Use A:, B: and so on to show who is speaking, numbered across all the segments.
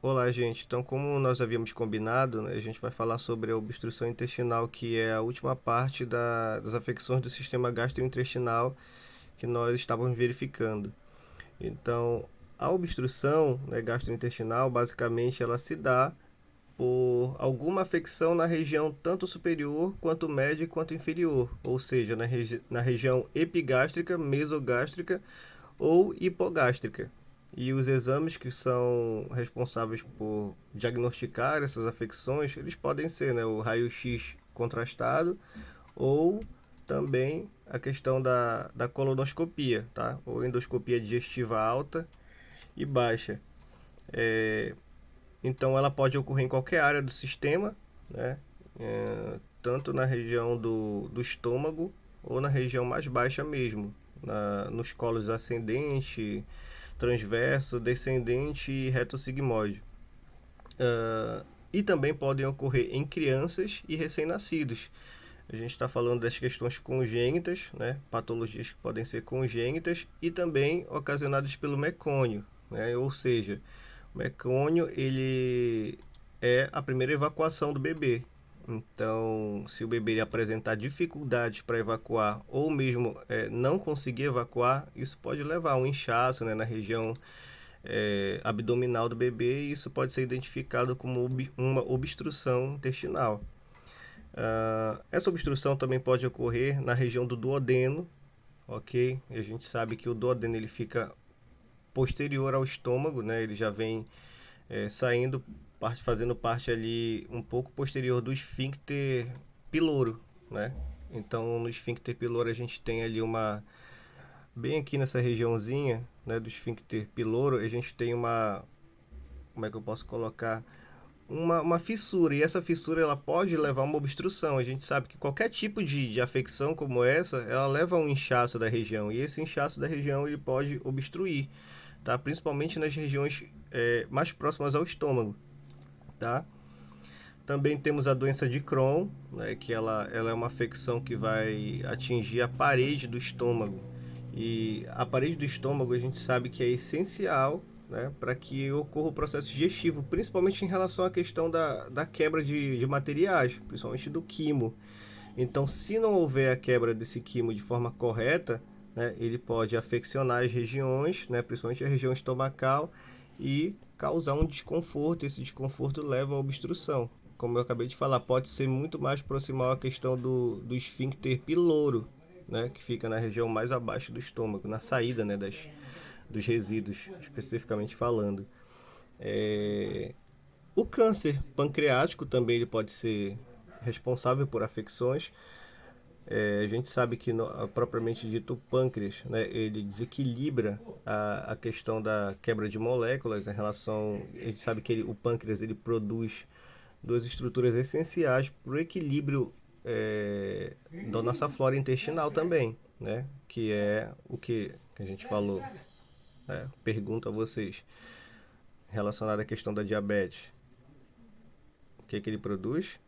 A: Olá, gente. Então, como nós havíamos combinado, né, a gente vai falar sobre a obstrução intestinal, que é a última parte das afecções do sistema gastrointestinal que nós estávamos verificando. Então, a obstrução, né, gastrointestinal, basicamente, ela se dá por alguma afecção na região tanto superior quanto média quanto inferior, ou seja, na região epigástrica, mesogástrica ou hipogástrica. E os exames que são responsáveis por diagnosticar essas afecções, eles podem ser, né, o raio-x contrastado ou também a questão da colonoscopia, tá? Ou endoscopia digestiva alta e baixa. É, então ela pode ocorrer em qualquer área do sistema, né? Tanto na região do estômago ou na região mais baixa mesmo, nos colos ascendente, transverso, descendente e reto sigmoide. E também podem ocorrer em crianças e recém-nascidos. A gente está falando das questões congênitas, né? Patologias que podem ser congênitas e também ocasionadas pelo mecônio, né? Ou seja, o mecônio ele é a primeira evacuação do bebê. Então, se o bebê apresentar dificuldades para evacuar ou mesmo não conseguir evacuar, isso pode levar a um inchaço, né, na região abdominal do bebê e isso pode ser identificado como uma obstrução intestinal. Essa obstrução também pode ocorrer na região do duodeno, ok? E a gente sabe que o duodeno ele fica posterior ao estômago, né? Ele já vem saindo, fazendo parte ali um pouco posterior do esfíncter piloro, né? Então no esfíncter piloro a gente tem ali bem aqui nessa regiãozinha, né, do esfíncter piloro, a gente tem como é que eu posso colocar? Uma fissura, e essa fissura ela pode levar a uma obstrução. A gente sabe que qualquer tipo de afecção como essa, ela leva a um inchaço da região, e esse inchaço da região ele pode obstruir, tá? Principalmente nas regiões mais próximas ao estômago, tá? Também temos a doença de Crohn, né, que ela é uma afecção que vai atingir a parede do estômago. E a parede do estômago a gente sabe que é essencial, né, para que ocorra o processo digestivo, principalmente em relação à questão da quebra de materiais, principalmente do quimo. Então, se não houver a quebra desse quimo de forma correta, né, ele pode afeccionar as regiões, né, principalmente a região estomacal, e causar um desconforto. Esse desconforto leva à obstrução. Como eu acabei de falar, pode ser muito mais proximal à questão do esfíncter piloro, né, que fica na região mais abaixo do estômago, na saída, né, dos resíduos, especificamente falando. É, o câncer pancreático também ele pode ser responsável por afecções. A gente sabe que, propriamente dito, o pâncreas, né, ele desequilibra a questão da quebra de moléculas em relação. A gente sabe que o pâncreas ele produz duas estruturas essenciais para o equilíbrio da nossa flora intestinal também, né? Que é o que a gente falou. Né? Pergunto a vocês relacionado à questão da diabetes. O que ele produz?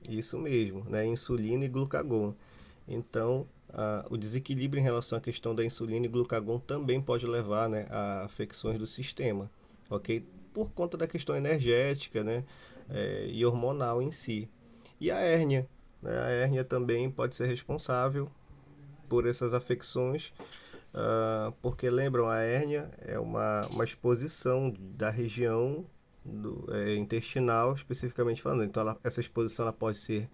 A: Isso mesmo, né? Insulina e glucagon. Então, o desequilíbrio em relação à questão da insulina e glucagon também pode levar, né, a afecções do sistema, ok? Por conta da questão energética, né, e hormonal em si. E a hérnia, né? A hérnia também pode ser responsável por essas afecções, porque lembram, a hérnia é uma exposição da região intestinal, especificamente falando. Então, essa exposição ela pode ser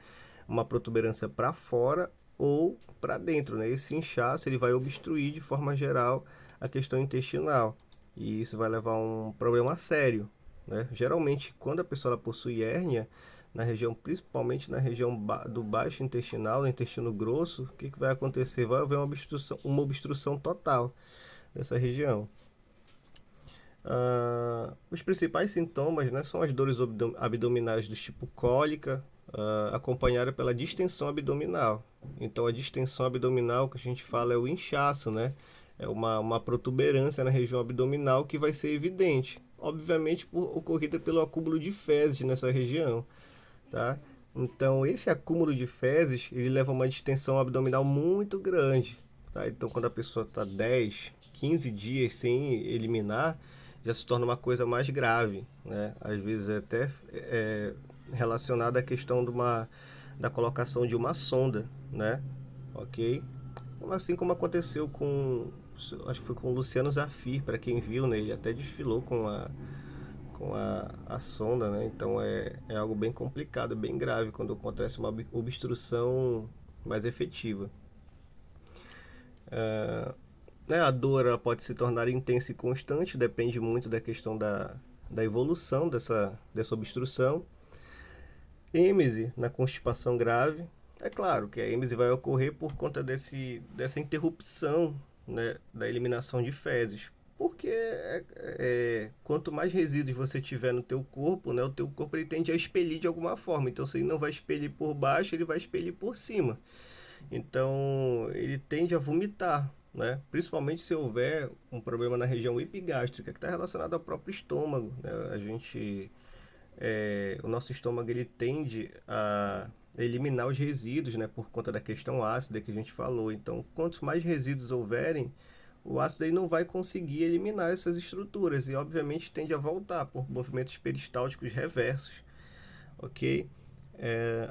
A: uma protuberância para fora ou para dentro, né? Esse inchaço ele vai obstruir de forma geral a questão intestinal e isso vai levar a um problema sério, né? Geralmente, quando a pessoa possui hérnia na região, principalmente na região do baixo intestinal, no intestino grosso, o que vai acontecer? Vai haver uma obstrução total dessa região. Os principais sintomas, né, são as dores abdominais do tipo cólica, acompanhada pela distensão abdominal. Então, a distensão abdominal que a gente fala é o inchaço, né? É uma protuberância na região abdominal que vai ser evidente, obviamente ocorrida pelo acúmulo de fezes nessa região, tá? Então, esse acúmulo de fezes, ele leva a uma distensão abdominal muito grande, tá? Então, quando a pessoa está 10, 15 dias sem eliminar, já se torna uma coisa mais grave, né? Às vezes é até relacionada à questão da colocação de uma sonda, né? Ok? Assim como aconteceu com, acho que foi com o Luciano Zafir, para quem viu, né? Ele até desfilou com a sonda, né? Então é algo bem complicado, bem grave quando acontece uma obstrução mais efetiva. Né? A dor ela pode se tornar intensa e constante, depende muito da questão da evolução dessa obstrução. Êmese na constipação grave. É claro que a êmese vai ocorrer por conta dessa interrupção, né, da eliminação de fezes. Porque quanto mais resíduos você tiver no teu corpo, né, o teu corpo ele tende a expelir de alguma forma. Então, se ele não vai expelir por baixo, ele vai expelir por cima. Então, ele tende a vomitar, né? Principalmente se houver um problema na região epigástrica, que está relacionado ao próprio estômago, né? O nosso estômago ele tende a eliminar os resíduos, né? Por conta da questão ácida que a gente falou. Então, quantos mais resíduos houverem, o ácido aí não vai conseguir eliminar essas estruturas e, obviamente, tende a voltar por movimentos peristálticos reversos, ok?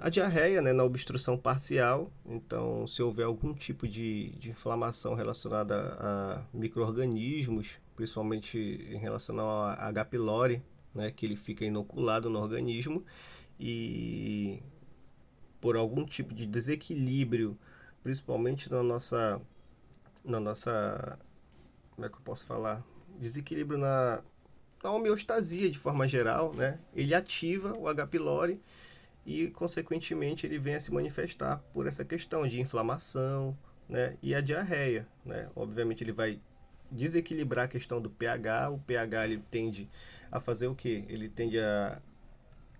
A: A diarreia, né, na obstrução parcial, então se houver algum tipo de inflamação relacionada a micro-organismos, principalmente em relação a H. pylori, né, que ele fica inoculado no organismo e por algum tipo de desequilíbrio, principalmente na nossa, como é que eu posso falar? Desequilíbrio na homeostasia de forma geral, né? Ele ativa o H. pylori e, consequentemente, ele vem a se manifestar por essa questão de inflamação, né? E a diarreia, né? Obviamente, ele vai desequilibrar a questão do pH. O pH ele tende a fazer o quê? Ele tende a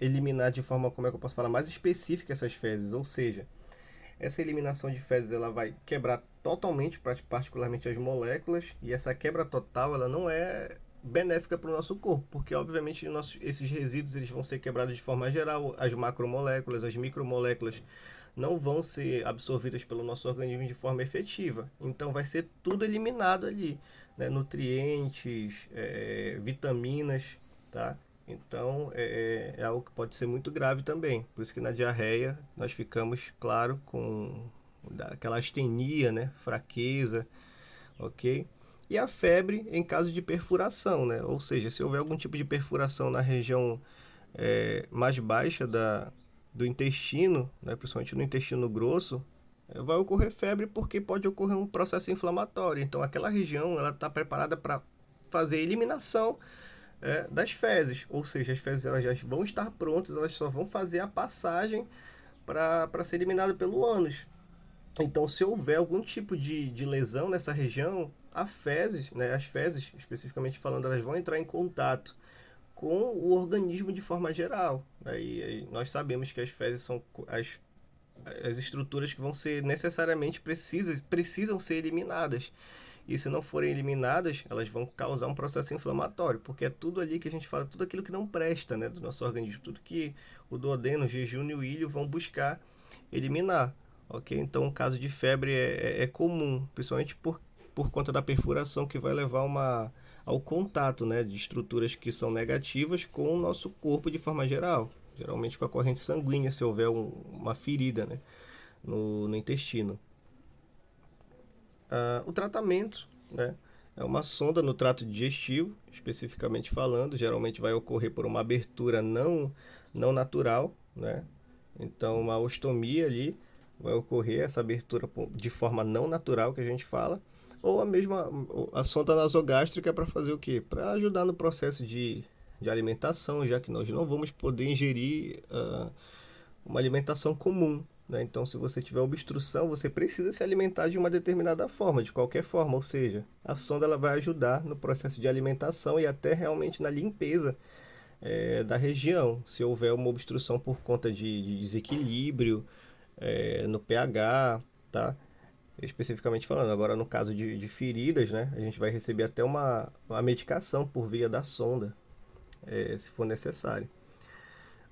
A: eliminar de forma, como é que eu posso falar, mais específica essas fezes, ou seja, essa eliminação de fezes ela vai quebrar totalmente, particularmente as moléculas, e essa quebra total ela não é benéfica para o nosso corpo, porque obviamente esses resíduos eles vão ser quebrados de forma geral, as macromoléculas, as micromoléculas não vão ser absorvidas pelo nosso organismo de forma efetiva, então vai ser tudo eliminado ali, né? Nutrientes, vitaminas, tá? Então é algo que pode ser muito grave também. Por isso que na diarreia nós ficamos, claro, com aquela astenia, né? Fraqueza, ok? E a febre em caso de perfuração, né? Ou seja, se houver algum tipo de perfuração na região mais baixa do intestino, né? Principalmente no intestino grosso, vai ocorrer febre porque pode ocorrer um processo inflamatório. Então aquela região ela está preparada para fazer a eliminação das fezes, ou seja, as fezes elas já vão estar prontas, elas só vão fazer a passagem para ser eliminado pelo ânus. Então, se houver algum tipo de lesão nessa região, né, as fezes, especificamente falando, elas vão entrar em contato com o organismo de forma geral. Aí nós sabemos que as fezes são as estruturas que vão ser necessariamente precisam ser eliminadas. E se não forem eliminadas, elas vão causar um processo inflamatório, porque é tudo ali que a gente fala, tudo aquilo que não presta, né, do nosso organismo, tudo que o duodeno, o jejum e o ilho vão buscar eliminar, ok? Então, o caso de febre é comum, principalmente por conta da perfuração que vai levar ao contato, né, de estruturas que são negativas com o nosso corpo de forma geral, geralmente com a corrente sanguínea, se houver uma ferida, né, no intestino. O tratamento, né, é uma sonda no trato digestivo, especificamente falando, geralmente vai ocorrer por uma abertura não natural, né? Então, uma ostomia ali vai ocorrer, essa abertura de forma não natural que a gente fala, ou a sonda nasogástrica para fazer o quê? Para ajudar no processo de alimentação, já que nós não vamos poder ingerir uma alimentação comum, né? Então, se você tiver obstrução, você precisa se alimentar de uma determinada forma, de qualquer forma, ou seja, a sonda ela vai ajudar no processo de alimentação e até realmente na limpeza da região, se houver uma obstrução por conta de desequilíbrio no pH, tá? Especificamente falando, agora no caso de feridas, né, a gente vai receber até uma medicação por via da sonda, se for necessário.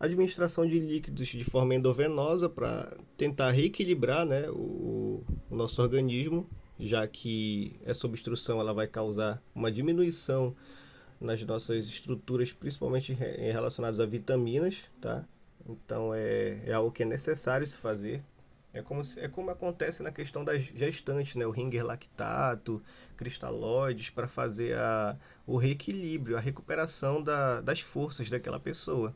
A: Administração de líquidos de forma endovenosa para tentar reequilibrar, né, o nosso organismo, já que essa obstrução ela vai causar uma diminuição nas nossas estruturas, principalmente relacionadas a vitaminas, tá? Então é algo que é necessário se fazer. É como acontece na questão das gestantes, né? O ringer lactato, cristalóides, para fazer o reequilíbrio, a recuperação das forças daquela pessoa,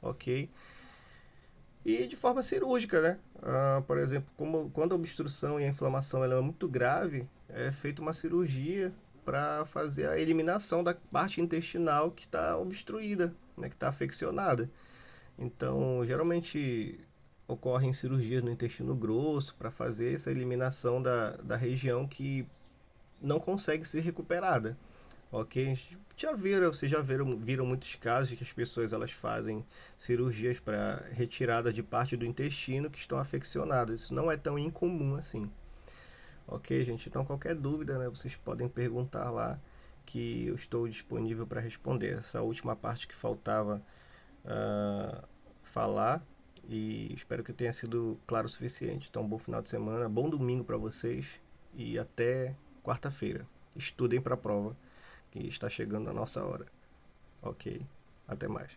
A: ok? E de forma cirúrgica, né? Por exemplo, quando a obstrução e a inflamação ela é muito grave, é feita uma cirurgia para fazer a eliminação da parte intestinal que está obstruída, né? Que está afeccionada. Então, geralmente ocorrem cirurgias no intestino grosso para fazer essa eliminação da região que não consegue ser recuperada, ok? Vocês já viram muitos casos de que as pessoas elas fazem cirurgias para retirada de parte do intestino que estão afeccionadas. Isso não é tão incomum assim, ok, gente? Então qualquer dúvida, né, vocês podem perguntar lá que eu estou disponível para responder. Essa última parte que faltava falar e espero que tenha sido claro o suficiente. Então, bom final de semana, bom domingo para vocês e até quarta-feira. Estudem para a prova que está chegando a nossa hora. Ok, até mais.